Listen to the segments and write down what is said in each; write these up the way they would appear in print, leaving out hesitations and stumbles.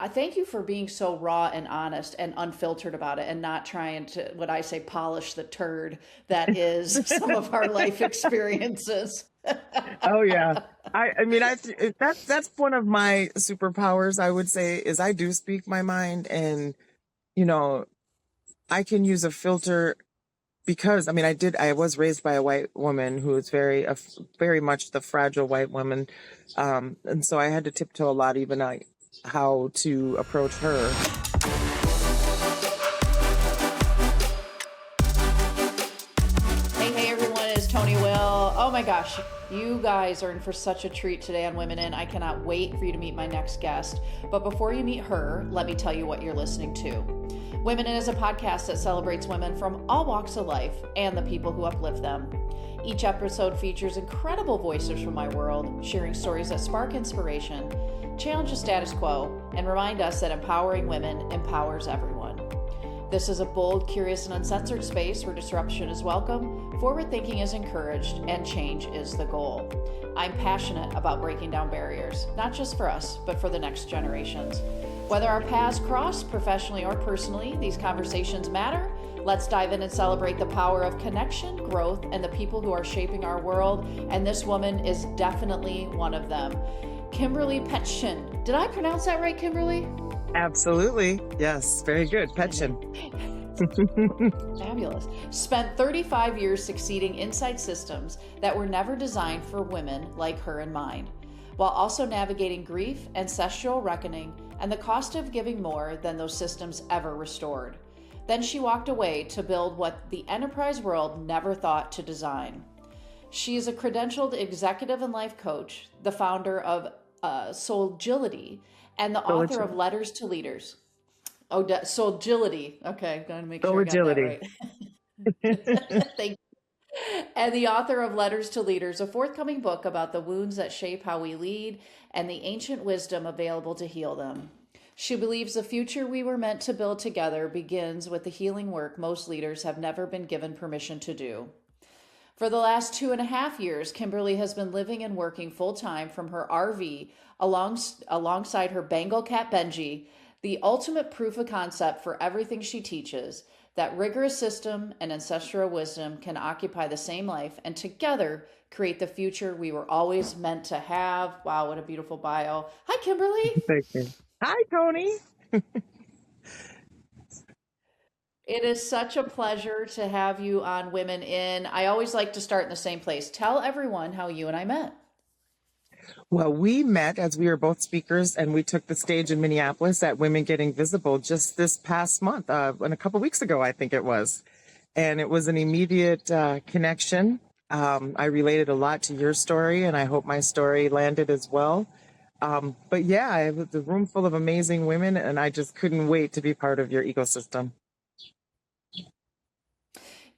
I thank you for being so raw and honest and unfiltered about it and not trying to, what I say, polish the turd that is some of our life experiences. Oh yeah. I mean, that's one of my superpowers, I would say, is I do speak my mind, and, you know, I can use a filter because, I mean, I was raised by a white woman who is very much the fragile white woman. And so I had to tiptoe a lot, even how to approach her. Hey, everyone, it's Tony Will. Oh my gosh, you guys are in for such a treat today on Women In. I cannot wait for you to meet my next guest. But before you meet her, let me tell you what you're listening to. Women In is a podcast that celebrates women from all walks of life and the people who uplift them. Each episode features incredible voices from my world, sharing stories that spark inspiration, challenge the status quo, and remind us that empowering women empowers everyone. This is a bold, curious, and uncensored space where disruption is welcome, forward thinking is encouraged, and change is the goal. I'm passionate about breaking down barriers, not just for us, but for the next generations. Whether our paths cross professionally or personally, these conversations matter. Let's dive in and celebrate the power of connection, growth, and the people who are shaping our world. And this woman is definitely one of them. Kimberly Petschen. Did I pronounce that right, Kimberly? Absolutely. Yes. Very good. Petschen. Fabulous. Spent 35 years succeeding inside systems that were never designed for women like her and mine, while also navigating grief, ancestral reckoning, and the cost of giving more than those systems ever restored. Then she walked away to build what the enterprise world never thought to design. She is a credentialed executive and life coach, the founder of Solagility, and the author of Letters to Leaders. Oh, Solagility. Okay, gotta make sure I got that Agility. right. Thank you. And the author of Letters to Leaders, a forthcoming book about the wounds that shape how we lead and the ancient wisdom available to heal them. She believes the future we were meant to build together begins with the healing work most leaders have never been given permission to do. For the last 2.5 years, Kimberly has been living and working full time from her RV alongside her Bengal cat Benji, the ultimate proof of concept for everything she teaches, that rigorous system and ancestral wisdom can occupy the same life and together create the future we were always meant to have. Wow, what a beautiful bio. Hi, Kimberly. Thank you. Hi, Tony. It is such a pleasure to have you on Women In. I always like to start in the same place. Tell everyone how you and I met. Well, we met as we were both speakers, and we took the stage in Minneapolis at Women Getting Visible just this past month, and a couple weeks ago, I think it was. And it was an immediate connection. I related a lot to your story, and I hope my story landed as well. But yeah, it was a room full of amazing women, and I just couldn't wait to be part of your ecosystem.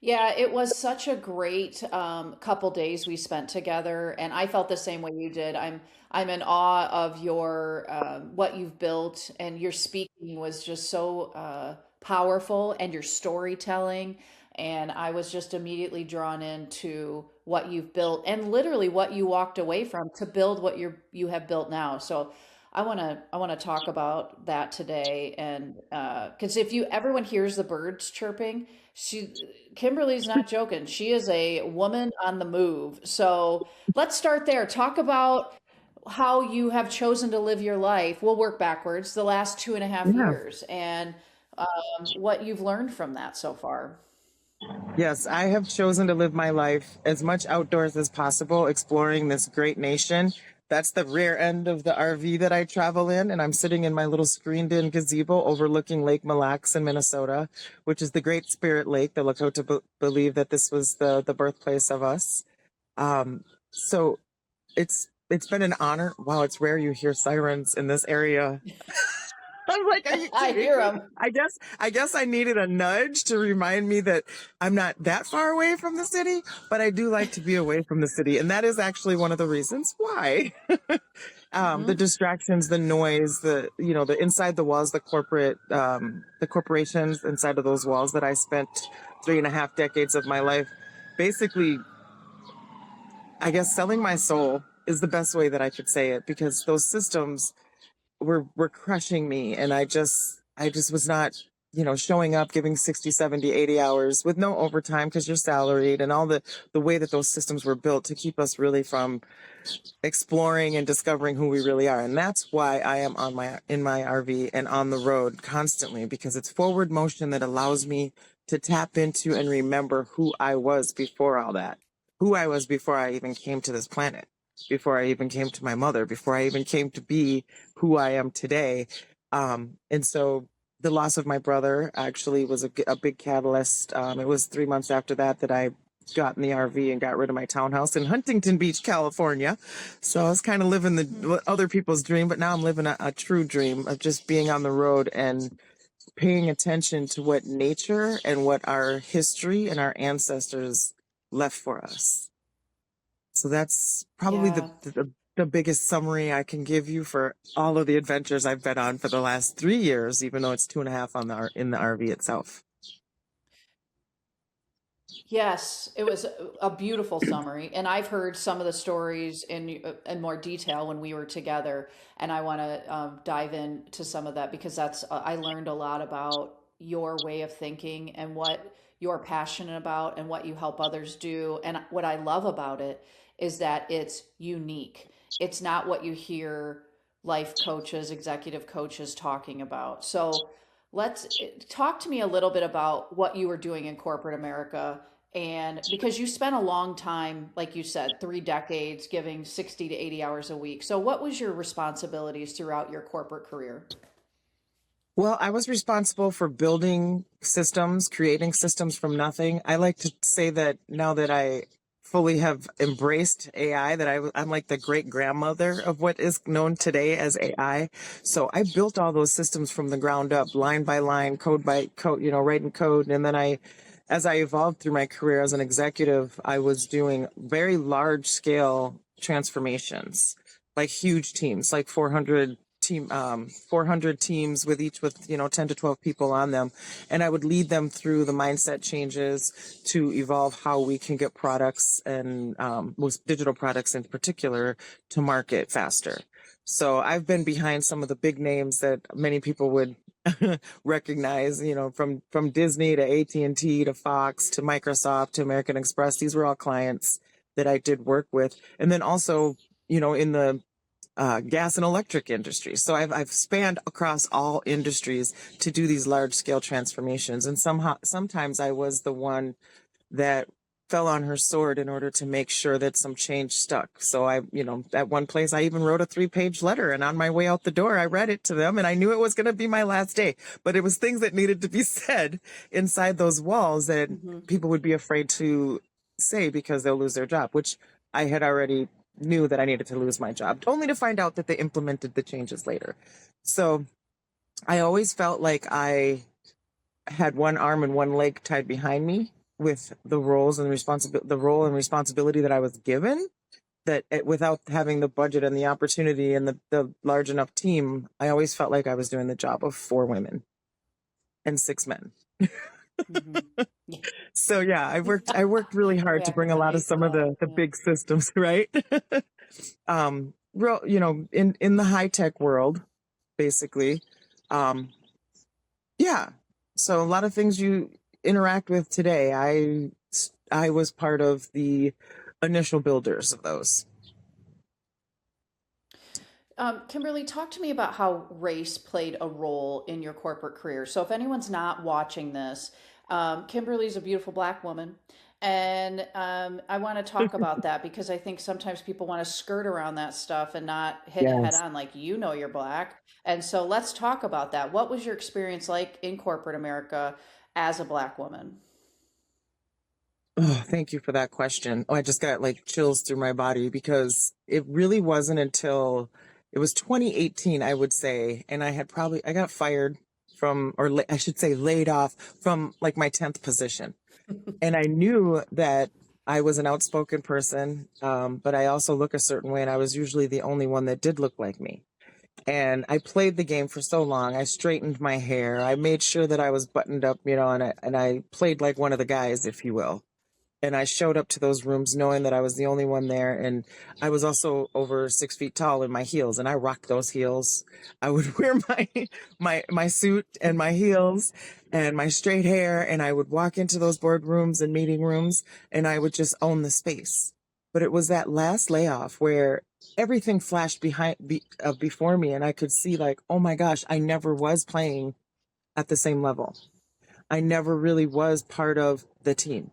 Yeah, it was such a great couple days we spent together, and I felt the same way you did. I'm in awe of your what you've built, and your speaking was just so powerful, and your storytelling, and I was just immediately drawn into what you've built, and literally what you walked away from to build what you have built now. So I want to talk about that today, and because if you everyone hears the birds chirping, she Kimberly's not joking. She is a woman on the move. So let's start there. Talk about how you have chosen to live your life. We'll work backwards the last two and a half Yeah. years and what you've learned from that so far. Yes, I have chosen to live my life as much outdoors as possible, exploring this great nation. That's the rear end of the RV that I travel in, and I'm sitting in my little screened-in gazebo overlooking Lake Mille Lacs in Minnesota, which is the Great Spirit Lake. The Lakota believe that this was the birthplace of us. So it's been an honor. Wow, it's rare you hear sirens in this area. I'm like, are you I kidding hear me? them. I guess I needed a nudge to remind me that I'm not that far away from the city, but I do like to be away from the city. And that is actually one of the reasons why. The Hmm. distractions, the noise, the inside the walls, the corporations inside of those walls that I spent 3.5 decades of my life, basically, I guess selling my soul is the best way that I could say it, because those systems were crushing me. And I just was not, showing up, giving 60, 70, 80 hours with no overtime because you're salaried, and all the way that those systems were built to keep us really from exploring and discovering who we really are. And that's why I am in my RV and on the road constantly, because it's forward motion that allows me to tap into and remember who I was before all that, who I was before I even came to this planet, before I even came to my mother, before I even came to be who I am today. And so the loss of my brother actually was a big catalyst. It was 3 months after that I got in the RV and got rid of my townhouse in Huntington Beach, California. So I was kind of living the other people's dream, but now I'm living a true dream of just being on the road and paying attention to what nature and what our history and our ancestors left for us. So that's probably Yeah. the biggest summary I can give you for all of the adventures I've been on for the last 3 years, even though it's 2.5 in the RV itself. Yes, it was a beautiful summary, and I've heard some of the stories in more detail when we were together, and I want to dive into some of that because that's I learned a lot about your way of thinking and what you're passionate about and what you help others do. And what I love about it is that it's unique. It's not what you hear life coaches, executive coaches talking about. So let's talk to me a little bit about what you were doing in corporate America, and because you spent a long time, like you said, 3 decades, giving 60 to 80 hours a week. So, what was your responsibilities throughout your corporate career? Well, I was responsible for building systems, creating systems from nothing. I like to say that now that I fully have embraced AI, that I'm like the great grandmother of what is known today as AI. So I built all those systems from the ground up, line by line, code by code, writing code. And then as I evolved through my career as an executive, I was doing very large scale transformations, like huge teams, like 400 teams with each with 10 to 12 people on them, and I would lead them through the mindset changes to evolve how we can get products, and most digital products in particular, to market faster. So I've been behind some of the big names that many people would recognize, from Disney to AT&T to Fox to Microsoft to American Express. These were all clients that I did work with, and then also in the gas and electric industry. So I've spanned across all industries to do these large scale transformations. And sometimes I was the one that fell on her sword in order to make sure that some change stuck. So at one place, I even wrote a 3-page letter, and on my way out the door, I read it to them, and I knew it was going to be my last day, but it was things that needed to be said inside those walls that Hmm. people would be afraid to say because they'll lose their job, which I had already knew that I needed to lose my job, only to find out that they implemented the changes later. So I always felt like I had one arm and one leg tied behind me with the role and responsibility that I was given, that without having the budget and the opportunity and the large enough team, I always felt like I was doing the job of 4 women and 6 men. Hmm. Yeah. So yeah, I worked really hard to Yeah, I can bring a lot of relate to some of that. the Yeah. big systems, right? Real, in the high tech world, basically. Um, yeah. So a lot of things you interact with today, I was part of the initial builders of those. Kimberly, talk to me about how race played a role in your corporate career. So, if anyone's not watching this, Kimberly's a beautiful Black woman. And I want to talk about that because I think sometimes people want to skirt around that stuff and not hit it head Yes. on, like, you're Black. And so, let's talk about that. What was your experience like in corporate America as a Black woman? Oh, thank you for that question. Oh, I just got like chills through my body because it really wasn't until it was 2018, I would say, and I got fired from, or I should say laid off from like my 10th position. And I knew that I was an outspoken person, but I also look a certain way, and I was usually the only one that did look like me. And I played the game for so long. I straightened my hair. I made sure that I was buttoned up, and I played like one of the guys, if you will. And I showed up to those rooms knowing that I was the only one there. And I was also over 6 feet tall in my heels, and I rocked those heels. I would wear my suit and my heels and my straight hair, and I would walk into those boardrooms and meeting rooms, and I would just own the space. But it was that last layoff where everything flashed before me, and I could see like, oh my gosh, I never was playing at the same level. I never really was part of the team.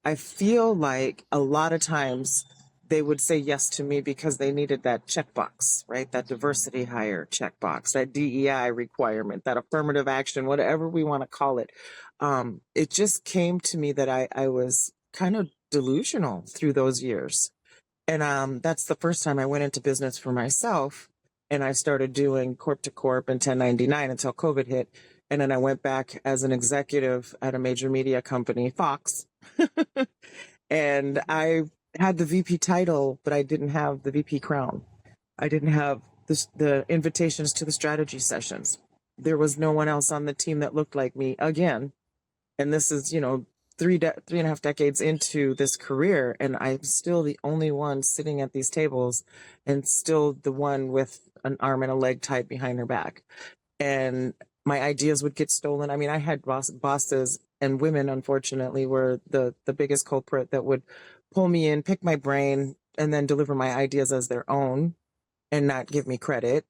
I feel like a lot of times they would say yes to me because they needed that checkbox, right? That diversity hire checkbox, that DEI requirement, that affirmative action, whatever we want to call it. It just came to me that I was kind of delusional through those years. And that's the first time I went into business for myself. And I started doing corp to corp and 1099 until COVID hit. And then I went back as an executive at a major media company, Fox. And I had the VP title, but I didn't have the VP crown. I didn't have the invitations to the strategy sessions. There was no one else on the team that looked like me again. And this is, 3.5 decades into this career, and I'm still the only one sitting at these tables and still the one with an arm and a leg tied behind her back. And my ideas would get stolen. I mean, I had bosses, and women, unfortunately, were the biggest culprit that would pull me in, pick my brain, and then deliver my ideas as their own and not give me credit.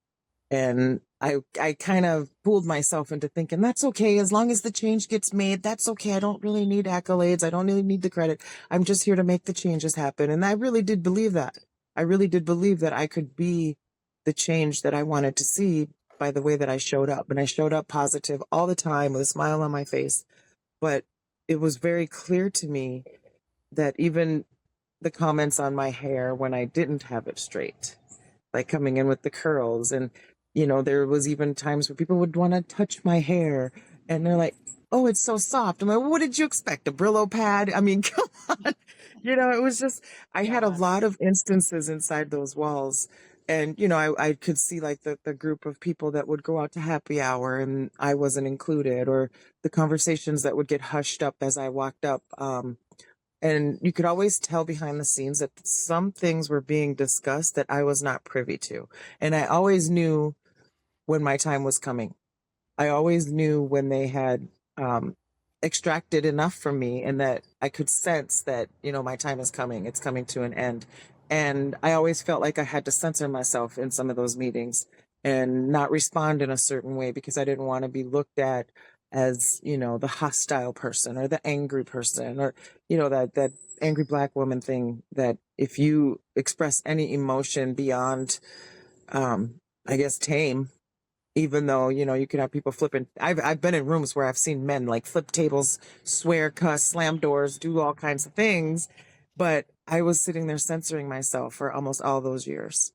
And I kind of fooled myself into thinking that's okay. As long as the change gets made, that's okay. I don't really need accolades. I don't really need the credit. I'm just here to make the changes happen. And I really did believe that. I really did believe that I could be the change that I wanted to see by the way that I showed up. And I showed up positive all the time with a smile on my face. But it was very clear to me that even the comments on my hair when I didn't have it straight, like coming in with the curls, and there was even times where people would want to touch my hair and they're like, oh, it's so soft. I'm like, what did you expect? A Brillo pad? I mean, come on. It was just, I had a lot of instances inside those walls. And, I could see like the group of people that would go out to happy hour and I wasn't included, or the conversations that would get hushed up as I walked up. And you could always tell behind the scenes that some things were being discussed that I was not privy to. And I always knew when my time was coming. I always knew when they had extracted enough from me, and that I could sense that, my time is coming. It's coming to an end. And I always felt like I had to censor myself in some of those meetings and not respond in a certain way because I didn't want to be looked at as, the hostile person or the angry person, or, that angry Black woman thing, that if you express any emotion beyond, I guess, tame, even though, you could have people flipping. I've been in rooms where I've seen men like flip tables, swear, cuss, slam doors, do all kinds of things. But I was sitting there censoring myself for almost all those years.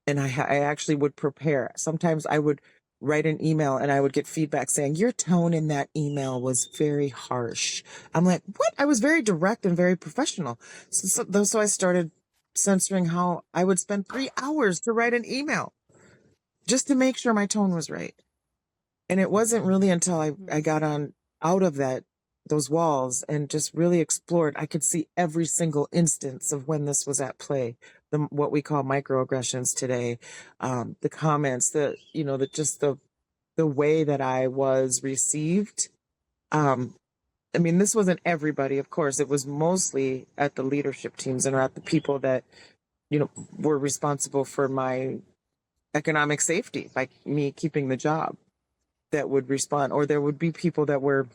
And I actually would prepare. Sometimes I would write an email and I would get feedback saying, your tone in that email was very harsh. I'm like, what? I was very direct and very professional. So I started censoring how I would spend 3 hours to write an email just to make sure my tone was right. And it wasn't really until I got out of those walls and just really explored, I could see every single instance of when this was at play. What we call microaggressions today, the comments, the way that I was received. This wasn't everybody, of course. It was mostly at the leadership teams and at the people that, were responsible for my economic safety by me keeping the job, that would respond. Or there would be people that were,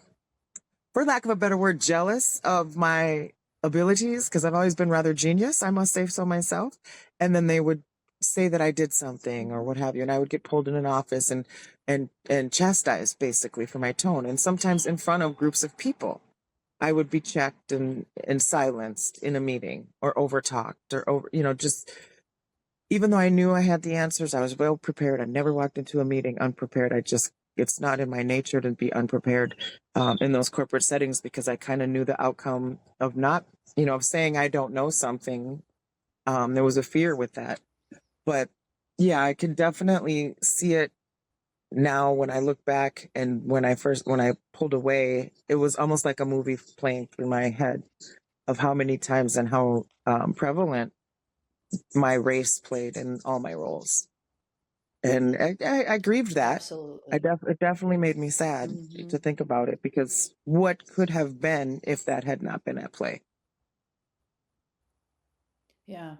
for lack of a better word, jealous of my abilities, because I've always been rather genius, I must say so myself. And then they would say that I did something or what have you, and I would get pulled in an office and chastised basically for my tone. And sometimes in front of groups of people, I would be checked and silenced in a meeting, or overtalked, or just, even though I knew I had the answers, I was well prepared. I never walked into a meeting unprepared. It's not in my nature to be unprepared in those corporate settings, because I kind of knew the outcome of not, of saying I don't know something. There was a fear with that. But yeah, I can definitely see it now when I look back, and when I pulled away, it was almost like a movie playing through my head. of how many times and how prevalent my race played in all my roles. And I grieved that. Absolutely. It definitely made me sad Hmm. to think about it, because what could have been if that had not been at play? Yeah.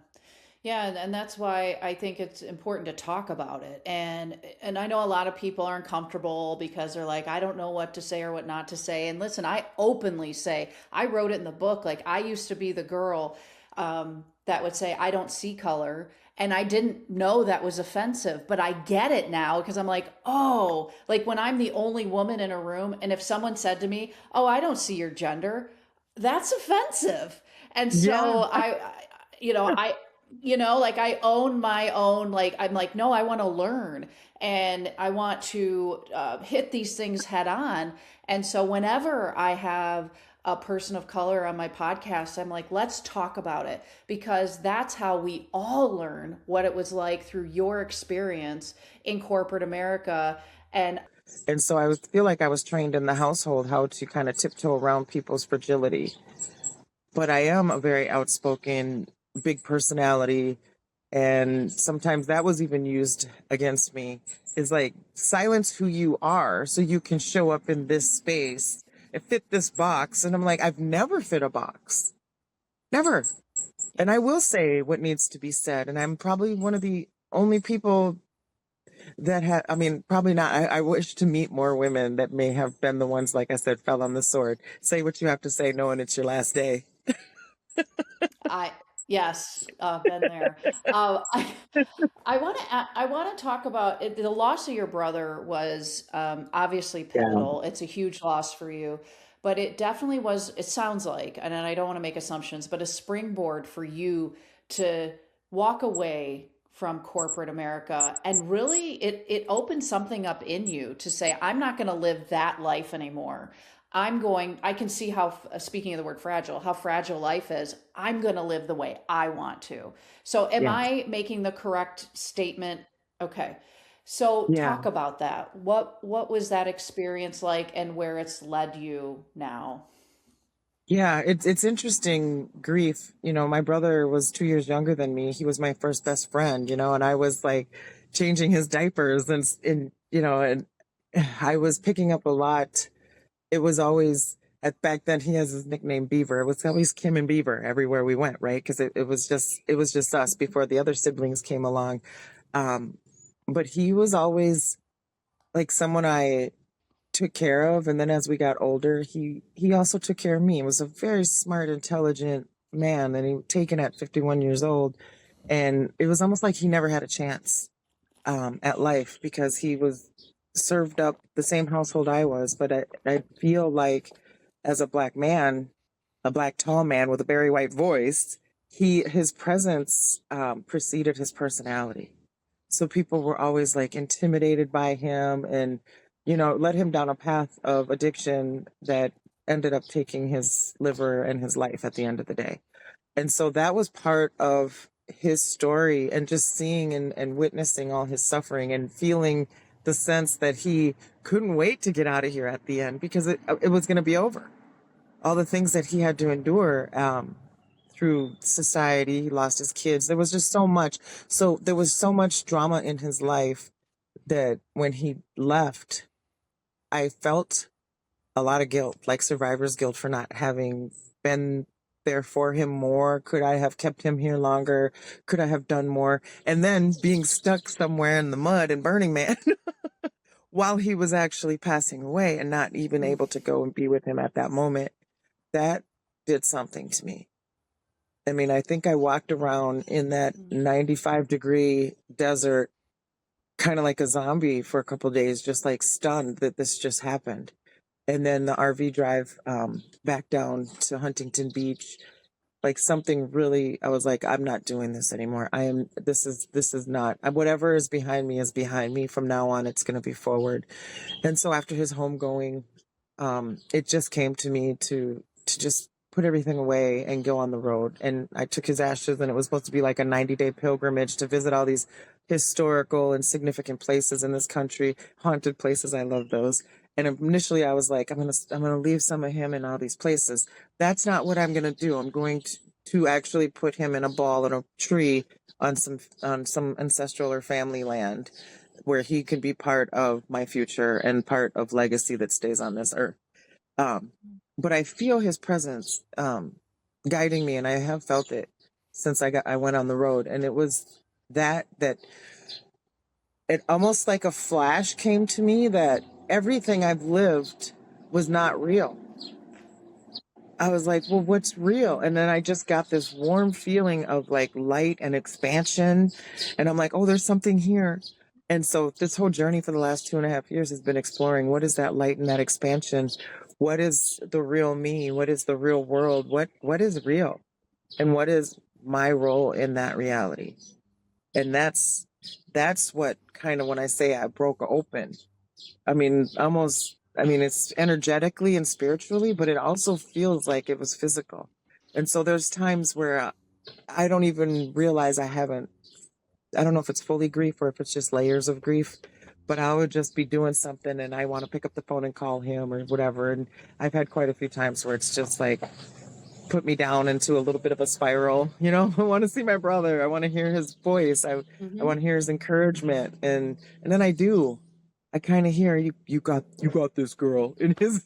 Yeah, and that's why I think it's important to talk about it. And I know a lot of people aren't comfortable because they're like, I don't know what to say or what not to say. And listen, I openly say, I wrote it in the book. Like I used to be the girl that would say, I don't see color. And I didn't know that was offensive, but I get it now because I'm like, oh, like when I'm the only woman in a room, and if someone said to me, oh, I don't see your gender, that's offensive. And Yeah. so like I own my own, like, I'm like, no, I want to learn and I want to hit these things head on. And so whenever I have a person of color on my podcast, I'm like, let's talk about it because that's how we all learn what it was like through your experience in corporate America. And And so feel like I was trained in the household how to kind of tiptoe around people's fragility. But I am a very outspoken, big personality. And sometimes that was even used against me, is like, silence who you are so you can show up in this space and fit this box. And I'm like, I've never fit a box. Never. And I will say what needs to be said. And I'm probably one of the only people that had, I mean, probably not. I wish to meet more women that may have been the ones, like I said, fell on the sword. Say what you have to say, knowing it's your last day. I, yes, been there. I want to talk about it. The loss of your brother was obviously Yeah. pivotal. It's a huge loss for you, but it definitely was. It sounds like, and I don't want to make assumptions, but a springboard for you to walk away from corporate America, and really, it opened something up in you to say, I'm not going to live that life anymore. I can see how, speaking of the word fragile, how fragile life is. I'm going to live the way I want to. So, am Yeah. I making the correct statement? Okay. So, Yeah. talk about that. What was that experience like and where it's led you now? Yeah, it's interesting grief. My brother was 2 years younger than me. He was my first best friend, and I was like changing his diapers and I was picking up a lot. It was always back then he has his nickname Beaver. It was always Kim and Beaver everywhere we went, right? Because it was just us before the other siblings came along. Um, but he was always like someone I took care of, and then as we got older, he also took care of me. He was a very smart, intelligent man, and he taken at 51 years old, and it was almost like he never had a chance at life because he was served up the same household I was. But I feel like as a black man, a black tall man with a very white voice, his presence preceded his personality. So people were always like intimidated by him and, led him down a path of addiction that ended up taking his liver and his life at the end of the day. And so that was part of his story, and just seeing and witnessing all his suffering and feeling the sense that he couldn't wait to get out of here at the end because it was going to be over. All the things that he had to endure through society. He lost his kids. There was just so much. So there was so much drama in his life that when he left, I felt a lot of guilt, like survivor's guilt for not having been there for him more. Could I have kept him here longer? Could I have done more? And then being stuck somewhere in the mud in Burning Man while he was actually passing away and not even Mm, able to go and be with him at that moment, that did something to me. I mean, I think I walked around in that mm. 95-degree desert, kind of like a zombie for a couple of days, just like stunned that this just happened. And then the RV drive back down to Huntington Beach, like something really, I was like, I'm not doing this anymore. This is not, whatever is behind me is behind me. From now on, it's going to be forward. And so after his homegoing, it just came to me to just put everything away and go on the road. And I took his ashes, and it was supposed to be like a 90-day pilgrimage to visit all these historical and significant places in this country, haunted places. I love those. And initially I was like, I'm gonna leave some of him in all these places. That's not what I'm gonna do. I'm going to actually put him in a ball in a tree on some ancestral or family land where he can be part of my future and part of legacy that stays on this earth. Um, but I feel his presence guiding me, and I have felt it since I went on the road, and it was that it almost like a flash came to me that everything I've lived was not real. I was like, well, what's real? And then I just got this warm feeling of like light and expansion. And I'm like, oh, there's something here. And so this whole journey for the last 2.5 years has been exploring what is that light and that expansion? What is the real me? What is the real world? What is real? And what is my role in that reality? And that's what kind of when I say I broke open. I mean, it's energetically and spiritually, but it also feels like it was physical. And so there's times where I don't even realize I don't know if it's fully grief or if it's just layers of grief, but I would just be doing something and I want to pick up the phone and call him or whatever. And I've had quite a few times where it's just like put me down into a little bit of a spiral. I want to see my brother. I want to hear his voice. I want to hear his encouragement. And then I do. I kind of hear you got this, girl, in his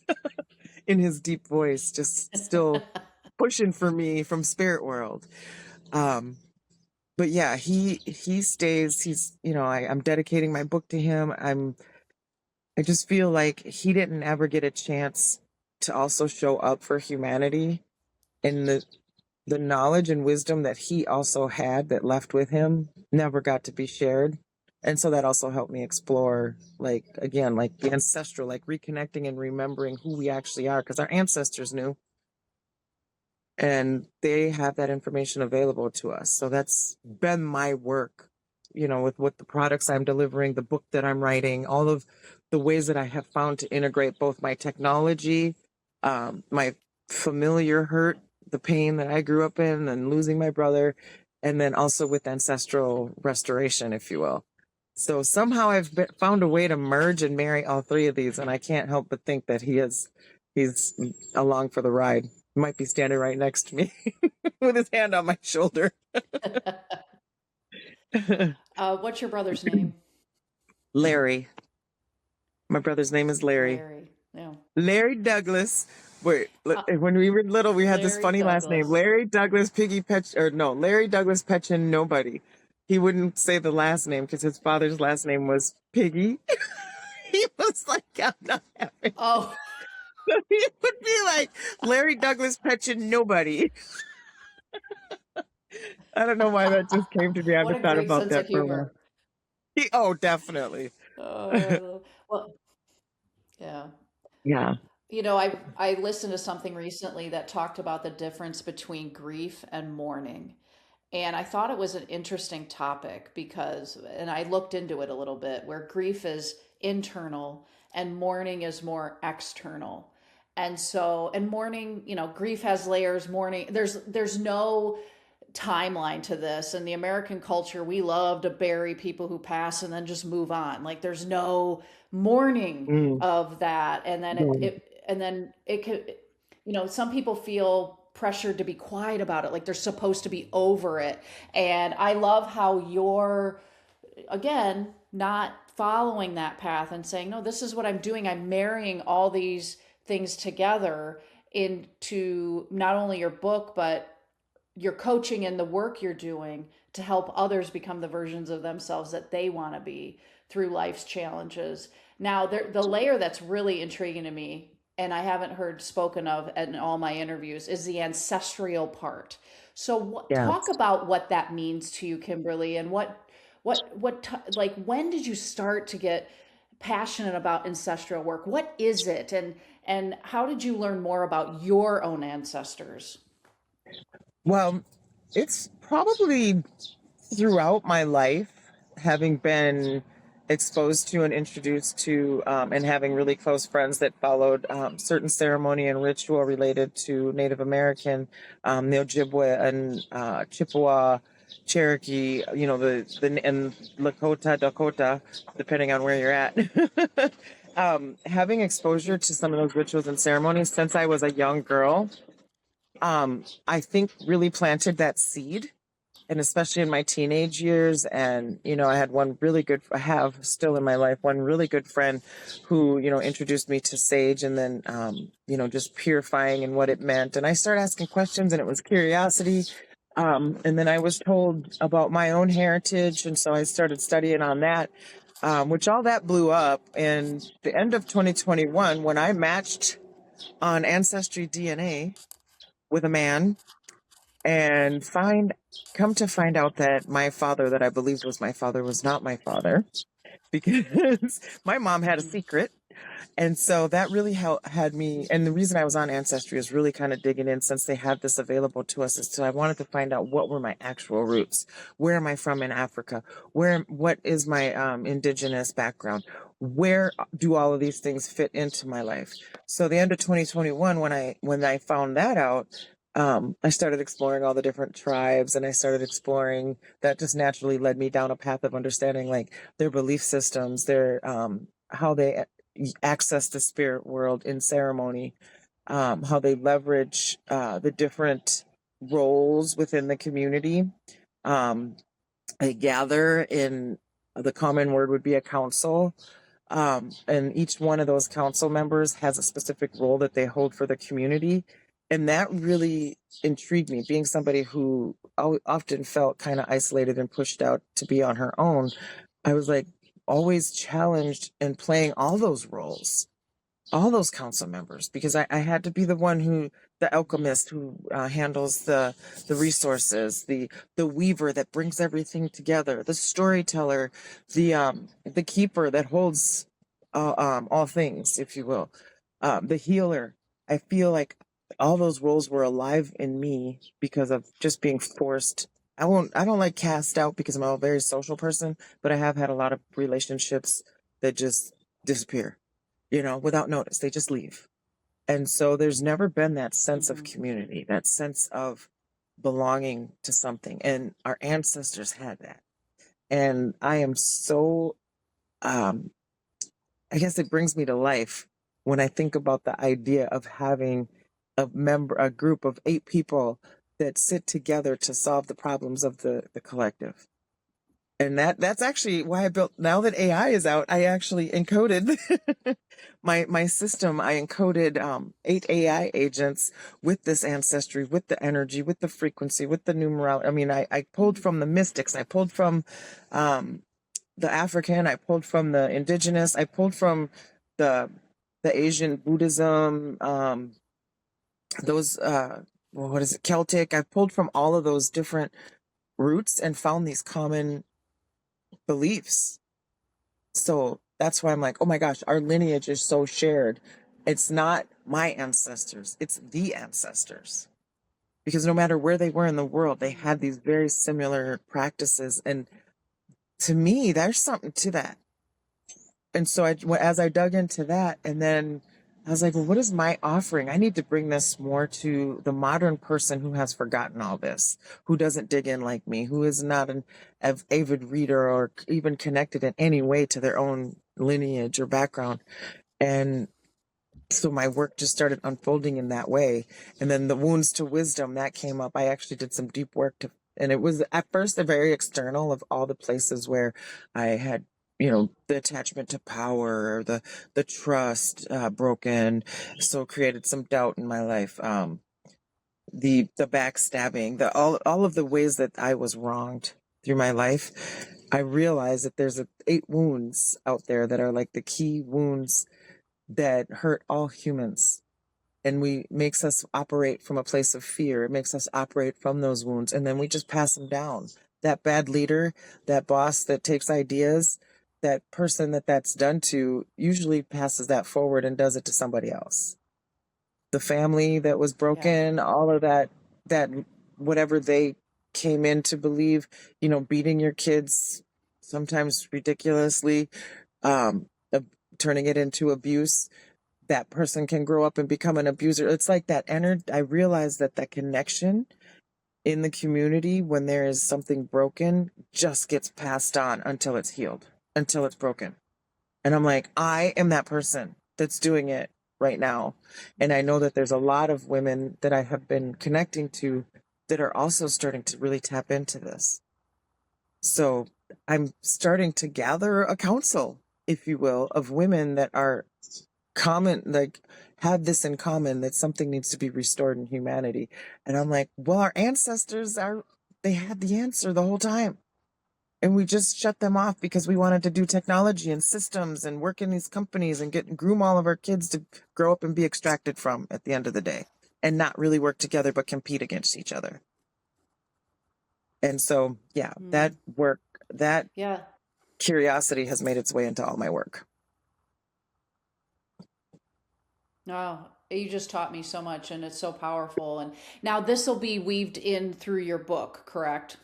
in his deep voice, just still pushing for me from spirit world. But yeah, he stays. I'm dedicating my book to him. I just feel like he didn't ever get a chance to also show up for humanity, and the knowledge and wisdom that he also had that left with him never got to be shared. And so that also helped me explore, like, again, like the ancestral, like reconnecting and remembering who we actually are, because our ancestors knew and they have that information available to us. So that's been my work, with what the products I'm delivering, the book that I'm writing, all of the ways that I have found to integrate both my technology, my familiar hurt, the pain that I grew up in and losing my brother, and then also with ancestral restoration, if you will. So somehow found a way to merge and marry all three of these, and I can't help but think that he's along for the ride. He might be standing right next to me with his hand on my shoulder. What's your brother's name? Larry. My brother's name is Larry. Larry. Yeah. Larry Douglas. Wait, when we were little, we had this Larry funny last name. Douglas. Larry Douglas Piggy Petch, or no, Larry Douglas Petschen Nobody. He wouldn't say the last name because his father's last name was Piggy. He was like, I'm not having. Oh. So he would be like, Larry Douglas Petschen Nobody. I don't know why that just came to me. I What a haven't thought great about sense of that for a while. humor. Oh, definitely. Well, yeah. Yeah. I listened to something recently that talked about the difference between grief and mourning. And I thought it was an interesting topic and I looked into it a little bit, where grief is internal and mourning is more external. And mourning, grief has layers. Mourning, there's no timeline to this. In the American culture, we love to bury people who pass and then just move on. Like there's no mourning Mm. of that. And then Mm. it could, some people feel pressured to be quiet about it, like they're supposed to be over it. And I love how you're, again, not following that path and saying, no, this is what I'm doing. I'm marrying all these things together into not only your book, but your coaching and the work you're doing to help others become the versions of themselves that they want to be through life's challenges. Now, the layer that's really intriguing to me, and I haven't heard spoken of in all my interviews, is the ancestral part. So, Yeah. talk about what that means to you, Kimberly, and like when did you start to get passionate about ancestral work? What is it, and how did you learn more about your own ancestors? Well, it's probably throughout my life, having been exposed to and introduced to, and having really close friends that followed certain ceremony and ritual related to Native American, the Ojibwe and Chippewa, Cherokee, and Lakota, Dakota, depending on where you're at. Having exposure to some of those rituals and ceremonies since I was a young girl, I think really planted that seed. And especially in my teenage years. And, I had I have still in my life, one really good friend who, introduced me to sage and then, just purifying and what it meant. And I started asking questions and it was curiosity. And then I was told about my own heritage. And so I started studying on that, which all that blew up. And the end of 2021, when I matched on Ancestry DNA with a man and come to find out that my father that I believed was my father was not my father because my mom had a secret. And so that really had me, and the reason I was on Ancestry is really kind of digging in since they have this available to us. Is so I wanted to find out what were my actual roots. Where am I from in Africa? What is my indigenous background? Where do all of these things fit into my life? So the end of 2021, when I found that out, I started exploring all the different tribes, and I started exploring that just naturally led me down a path of understanding like their belief systems, their how they access the spirit world in ceremony, how they leverage the different roles within the community. They gather in the common word would be a council. And each one of those council members has a specific role that they hold for the community. And that really intrigued me, being somebody who often felt kind of isolated and pushed out to be on her own. I was like always challenged in playing all those roles, all those council members, because I had to be the one the alchemist who handles the resources, the weaver that brings everything together, the storyteller, the keeper that holds all things, if you will, the healer. I feel like all those roles were alive in me because of just being forced. I don't like cast out because I'm a very social person, but I have had a lot of relationships that just disappear, without notice. They just leave. And so there's never been that sense of community, that sense of belonging to something. And our ancestors had that. And I am so, I guess it brings me to life when I think about the idea of having a group of 8 people that sit together to solve the problems of the collective. And that's actually why I built, now that AI is out, I actually encoded my system. I encoded 8 AI agents with this ancestry, with the energy, with the frequency, with the numerology. I mean, I pulled from the mystics, I pulled from the African, I pulled from the indigenous, I pulled from the Asian Buddhism, those what is it, Celtic. I pulled from all of those different roots and found these common beliefs. So that's why I'm like, oh my gosh, our lineage is so shared. It's not my ancestors, it's the ancestors. Because no matter where they were in the world, they had these very similar practices. And to me, there's something to that. And so as I dug into that, and then I was like, well, what is my offering? I need to bring this more to the modern person who has forgotten all this, who doesn't dig in like me, who is not an avid reader or even connected in any way to their own lineage or background. And so my work just started unfolding in that way. And then the wounds to wisdom that came up. I actually did some deep work and it was at first a very external of all the places where I had, the attachment to power or the trust broken, so created some doubt in my life. The backstabbing, all of the ways that I was wronged through my life. I realized that there's 8 wounds out there that are like the key wounds that hurt all humans, and makes us operate from a place of fear. It makes us operate from those wounds, and then we just pass them down. That bad leader, that boss that takes ideas, that person that's done to usually passes that forward and does it to somebody else. The family that was broken, all of that whatever they came in to believe, beating your kids, sometimes ridiculously, turning it into abuse. That person can grow up and become an abuser. It's like that energy. I realized that connection in the community, when there is something broken, just gets passed on until it's healed, until it's broken. And I'm like, I am that person that's doing it right now. And I know that there's a lot of women that I have been connecting to that are also starting to really tap into this. So I'm starting to gather a council, if you will, of women that are common, like have this in common, that something needs to be restored in humanity. And I'm like, well, our ancestors they had the answer the whole time. And we just shut them off because we wanted to do technology and systems and work in these companies and groom all of our kids to grow up and be extracted from at the end of the day and not really work together, but compete against each other. And so, yeah, that work, that curiosity has made its way into all my work. Oh, you just taught me so much and it's so powerful. And now this will be weaved in through your book, correct?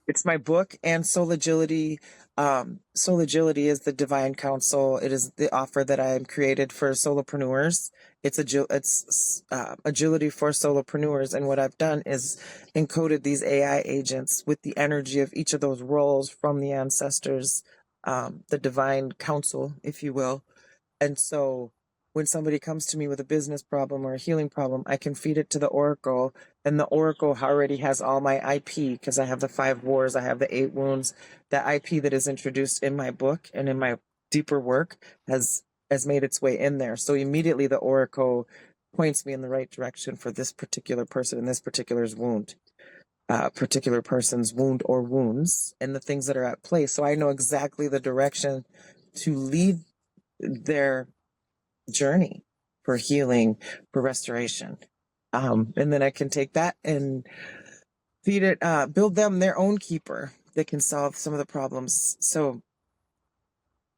It's my book and Solagility. Solagility is the divine counsel. It is the offer that I created for solopreneurs. It's agility for solopreneurs. And what I've done is encoded these AI agents with the energy of each of those roles from the ancestors, the divine counsel, if you will. And so when somebody comes to me with a business problem or a healing problem, I can feed it to the oracle, and the oracle already has all my IP because I have the 5 wars, I have the 8 wounds. The IP that is introduced in my book and in my deeper work has made its way in there. So immediately the oracle points me in the right direction for this particular person and this particular's wound, particular person's wound or wounds, and the things that are at play. So I know exactly the direction to lead their journey for healing, for restoration. And then I can take that and feed it, build them their own keeper that can solve some of the problems. So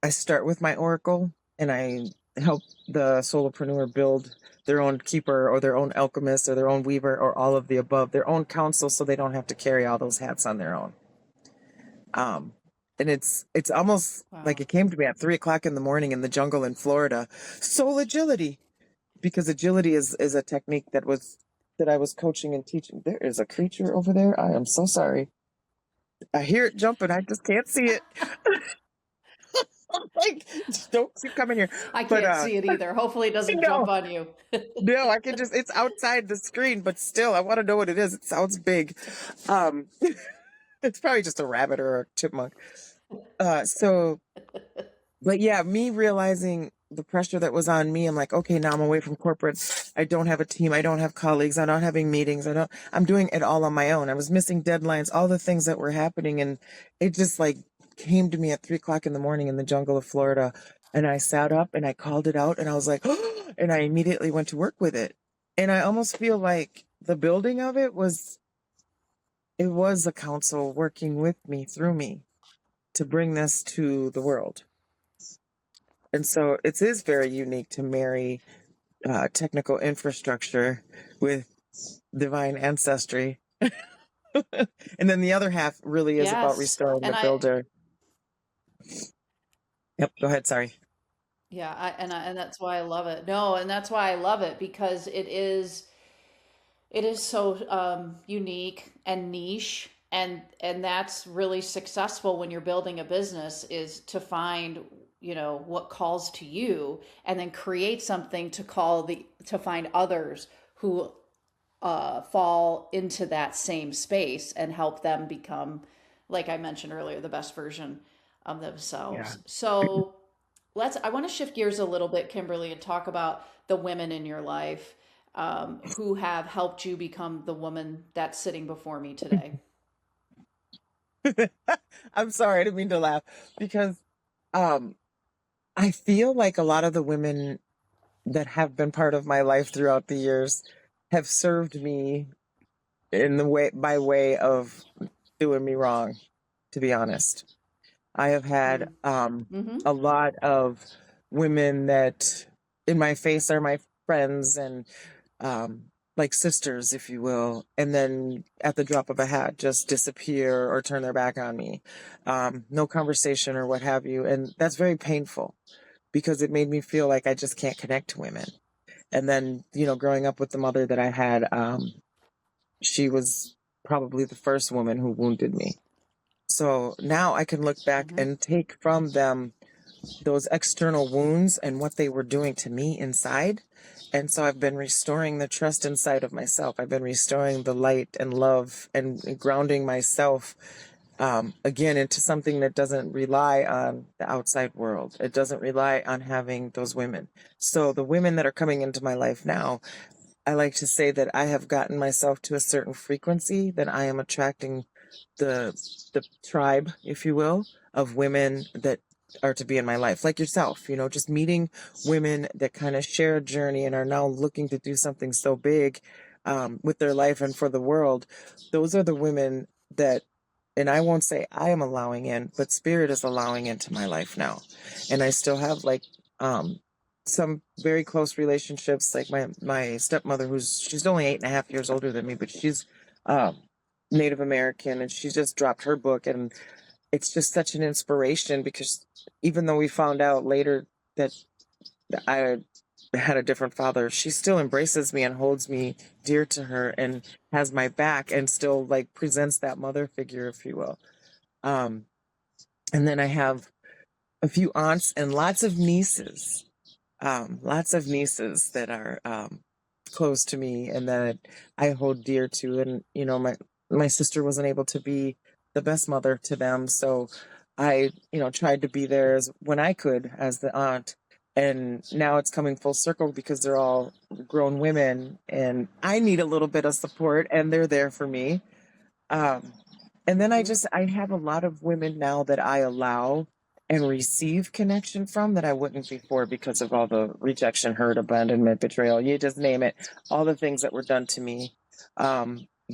I start with my oracle and I help the solopreneur build their own keeper or their own alchemist or their own weaver or all of the above, their own counsel, so they don't have to carry all those hats on their own. And it's almost like it came to me at 3:00 in the morning in the jungle in Florida. Solagility, because agility is a technique that I was coaching and teaching. There is a creature over there. I am so sorry. I hear it jumping. I just can't see it. Like, don't keep coming here. I can't see it either. Hopefully it doesn't jump on you. No, I can just, it's outside the screen, but still, I want to know what it is. It sounds big. It's probably just a rabbit or a chipmunk. But yeah, me realizing the pressure that was on me, I'm like, okay, now I'm away from corporate. I don't have a team. I don't have colleagues. I'm not having meetings. I'm doing it all on my own. I was missing deadlines, all the things that were happening. And it just like came to me at 3:00 in the morning in the jungle of Florida. And I sat up and I called it out and I was like, oh, and I immediately went to work with it. And I almost feel like the building of it was a council working with me through me to bring this to the world. And so it is very unique to marry technical infrastructure with divine ancestry. And then the other half really is about restoring the builder. Yep, go ahead, sorry. Yeah, and that's why I love it. No, and that's why I love it because it is so unique and niche, and that's really successful when you're building a business, is to find what calls to you and then create something to find others who fall into that same space and help them become, like I mentioned earlier, the best version of themselves. Yeah. So I want to shift gears a little bit, Kimberly, and talk about the women in your life who have helped you become the woman that's sitting before me today. I'm sorry, I didn't mean to laugh because I feel like a lot of the women that have been part of my life throughout the years have served me by way of doing me wrong, to be honest. I have had a lot of women that in my face are my friends and like sisters, if you will, and then at the drop of a hat just disappear or turn their back on me. No conversation or what have you. And that's very painful because it made me feel like I just can't connect to women. And then, growing up with the mother that I had, she was probably the first woman who wounded me. So now I can look back and take from them those external wounds and what they were doing to me inside. And so I've been restoring the trust inside of myself. I've been restoring the light and love and grounding myself again into something that doesn't rely on the outside world. It doesn't rely on having those women. So the women that are coming into my life now, I like to say that I have gotten myself to a certain frequency that I am attracting the tribe, if you will, of women that are to be in my life, like yourself, just meeting women that kind of share a journey and are now looking to do something so big with their life and for the world. Those are the women that, and I won't say I am allowing in, but spirit is allowing into my life now. And I still have like some very close relationships, like my stepmother, she's only 8.5 years older than me, but she's Native American, and she just dropped her book, and it's just such an inspiration because even though we found out later that I had a different father, she still embraces me and holds me dear to her and has my back and still like presents that mother figure, if you will. And then I have a few aunts and lots of nieces that are close to me and that I hold dear to. And, my sister wasn't able to be the best mother to them. So I, tried to be there when I could as the aunt. And now it's coming full circle because they're all grown women and I need a little bit of support and they're there for me. And then I have a lot of women now that I allow and receive connection from that I wouldn't before because of all the rejection, hurt, abandonment, betrayal, you just name it, all the things that were done to me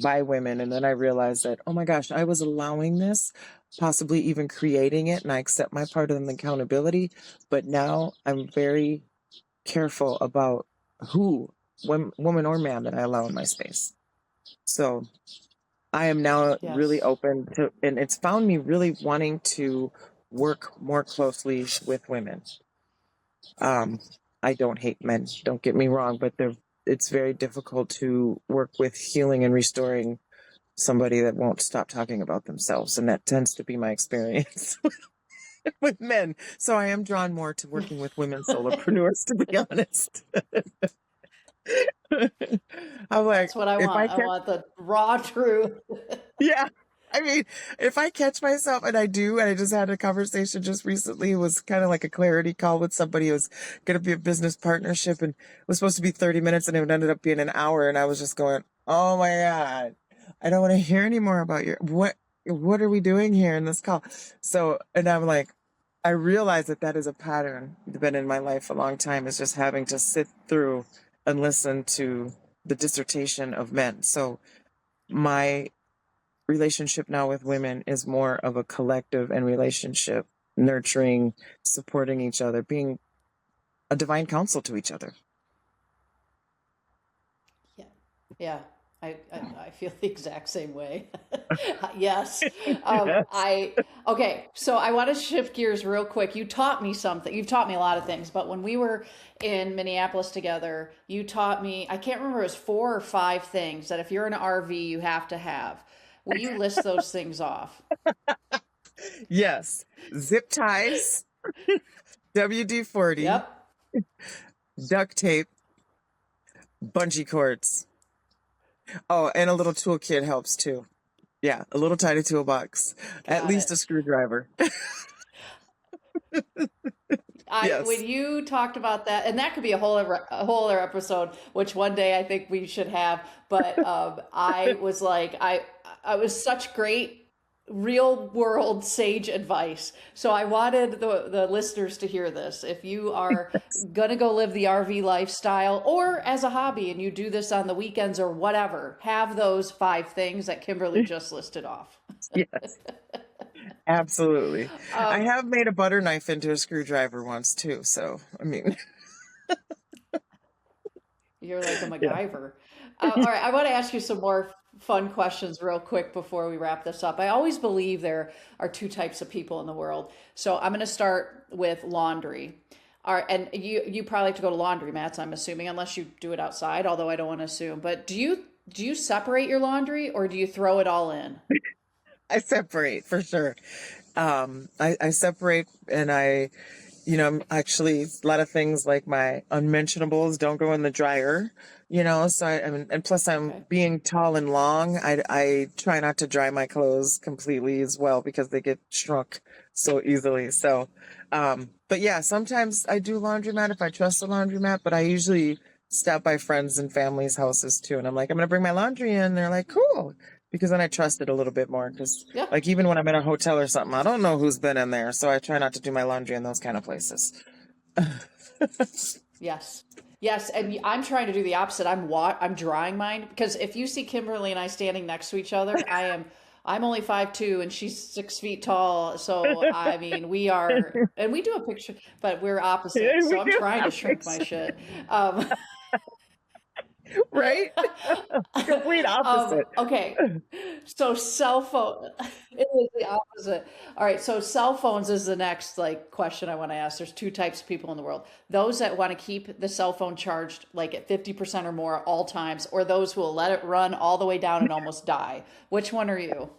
by women. And then I realized that, oh my gosh, I was allowing this, possibly even creating it, and I accept my part of the accountability. But now I'm very careful about who, woman or man, that I allow in my space. So I am now really open to, and it's found me really wanting to work more closely with women. I don't hate men, don't get me wrong, but it's very difficult to work with healing and restoring somebody that won't stop talking about themselves. And that tends to be my experience with men. So I am drawn more to working with women solopreneurs, to be honest. I'm like, that's what I want. I want the raw truth. Yeah. I mean, if I catch myself, and I do, and I just had a conversation just recently, it was kind of like a clarity call with somebody. It was going to be a business partnership and it was supposed to be 30 minutes and it ended up being an hour. And I was just going, oh my God, I don't want to hear any more about what are we doing here in this call? So, and I'm like, I realize that is a pattern that's been in my life a long time, is just having to sit through and listen to the dissertation of men. So my relationship now with women is more of a collective and relationship, nurturing, supporting each other, being a divine counsel to each other. Yeah. I feel the exact same way. Yes. Okay. So I want to shift gears real quick. You taught me something. You've taught me a lot of things, but when we were in Minneapolis together, you taught me, I can't remember, it was 4 or 5 things that if you're in an RV, you have to have. Will you list those things off? Yes. Zip ties, WD-40, Yep. duct tape, bungee cords. Oh, and a little toolkit helps too. Yeah, a little tiny toolbox. At least a screwdriver. Yes. When you talked about that, and that could be a whole other episode, which one day I think we should have. But I was like, I was such great real world sage advice. So I wanted the listeners to hear this. If you are gonna go live the RV lifestyle or as a hobby and you do this on the weekends or whatever, have those 5 things that Kimberly just listed off. Yes. Absolutely. I have made a butter knife into a screwdriver once too. So, I mean, you're like a MacGyver. All right, I want to ask you some more fun questions real quick before we wrap this up. I always believe there are 2 types of people in the world. So I'm going to start with laundry. All right, and you probably like to go to laundromats, I'm assuming, unless you do it outside, although I don't want to assume. But do you separate your laundry or do you throw it all in? I separate for sure. I separate, and Actually, a lot of things like my unmentionables don't go in the dryer, so I mean, and plus I'm Okay. being tall and long. I try not to dry my clothes completely as well because they get shrunk so easily. So, but yeah, sometimes I do laundromat if I trust the laundromat, but I usually stop by friends and family's houses too. And I'm like, I'm going to bring my laundry in. They're like, cool. Because then I trust it a little bit more. Because, Yeah. like, even when I'm in a hotel or something, I don't know who's been in there. So I try not to do my laundry in those kind of places. Yes. Yes, and I'm trying to do the opposite. I'm drying mine because if you see Kimberly and I standing next to each other, I'm only 5'2" and she's 6 feet tall. So I mean, we are, and we do a picture, but we're opposite. Yeah, So we I'm do trying to have shrink my pictures, shit. Um, right? Complete opposite. okay. So cell phone, it is the opposite. All right. So cell phones is the next like question I want to ask. There's two types of people in the world. Those that want to keep the cell phone charged like at 50% or more at all times, or those who will let it run all the way down and almost die. Which one are you?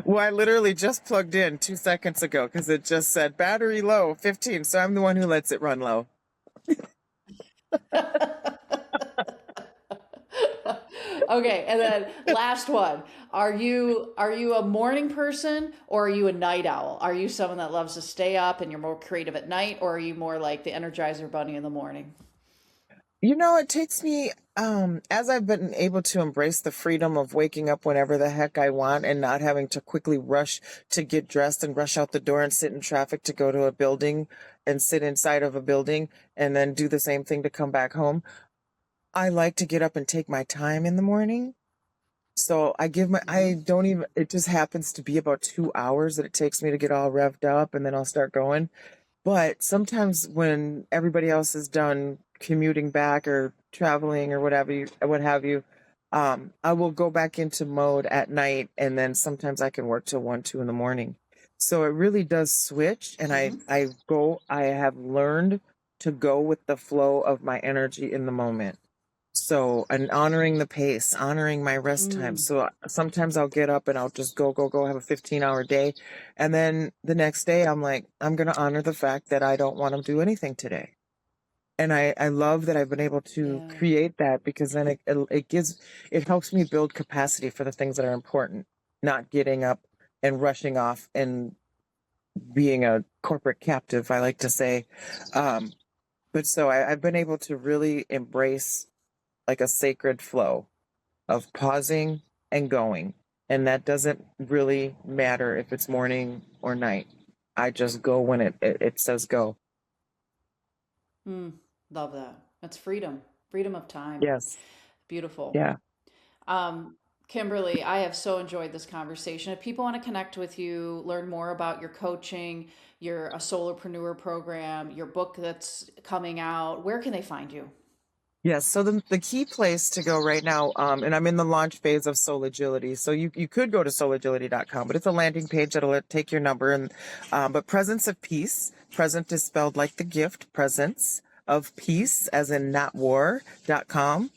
Well, I literally just plugged in 2 seconds ago because it just said battery low 15. So I'm the one who lets it run low. Okay, and then last one. Are you a morning person or are you a night owl? Are you someone that loves to stay up and you're more creative at night, or are you more like the Energizer Bunny in the morning? It takes me, as I've been able to embrace the freedom of waking up whenever the heck I want and not having to quickly rush to get dressed and rush out the door and sit in traffic to go to a building and sit inside of a building and then do the same thing to come back home. I like to get up and take my time in the morning. So I Hmm. don't even, it just happens to be about 2 hours that it takes me to get all revved up and then I'll start going. But sometimes when everybody else is done commuting back or traveling or what have you, I will go back into mode at night, and then sometimes I can work till 1, 2 in the morning. So it really does switch, and Hmm. I have learned to go with the flow of my energy in the moment. So, and honoring the pace, honoring my rest time. Mm. So sometimes I'll get up and I'll just go, have a 15-hour day. And then the next day, I'm like, I'm going to honor the fact that I don't want to do anything today. And I love that I've been able to Yeah. create that because then it helps me build capacity for the things that are important, not getting up and rushing off and being a corporate captive, I like to say. Um, but so I've been able to really embrace like a sacred flow of pausing and going. And that doesn't really matter if it's morning or night. I just go when it says go. Mm. Love that. That's freedom. Freedom of time. Yes. Beautiful. Yeah. Um, Kimberly, I have so enjoyed this conversation. If people want to connect with you, learn more about your coaching, your a solopreneur program, your book that's coming out, where can they find you? Yes. So the key place to go right now, and I'm in the launch phase of Solagility. So you could go to solagility.com, but it's a landing page that'll take your number and but Presence of Peace. Present is spelled like the gift, presence of peace, as in not war.com,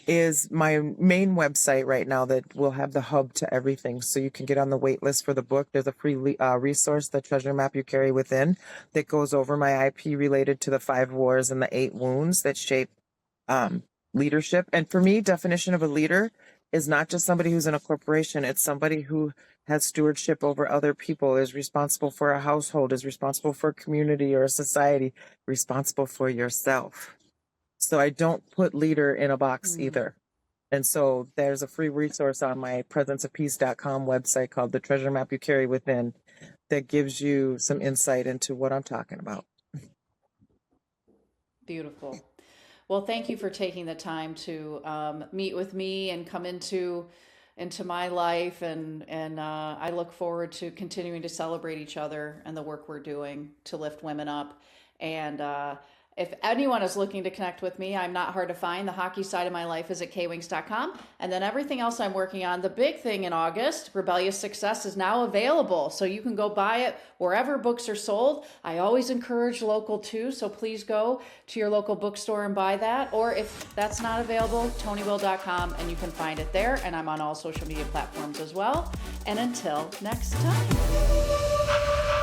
is my main website right now that will have the hub to everything. So you can get on the wait list for the book. There's a free resource, The Treasure Map You Carry Within, that goes over my IP related to the 5 wars and the 8 wounds that shape leadership. And for me, definition of a leader is not just somebody who's in a corporation. It's somebody who has stewardship over other people, is responsible for a household, is responsible for a community or a society, responsible for yourself. So I don't put leader in a box Mm, either. And so there's a free resource on my presenceofpeace.com website called The Treasure Map You Carry Within that gives you some insight into what I'm talking about. beautiful. Well, thank you for taking the time to meet with me and come into my life, and I look forward to continuing to celebrate each other and the work we're doing to lift women up. And if anyone is looking to connect with me, I'm not hard to find. The hockey side of my life is at kwings.com. And then everything else I'm working on, the big thing in August, Rebellious Success, is now available. So you can go buy it wherever books are sold. I always encourage local too. So please go to your local bookstore and buy that. Or if that's not available, tonywill.com, and you can find it there. And I'm on all social media platforms as well. And until next time.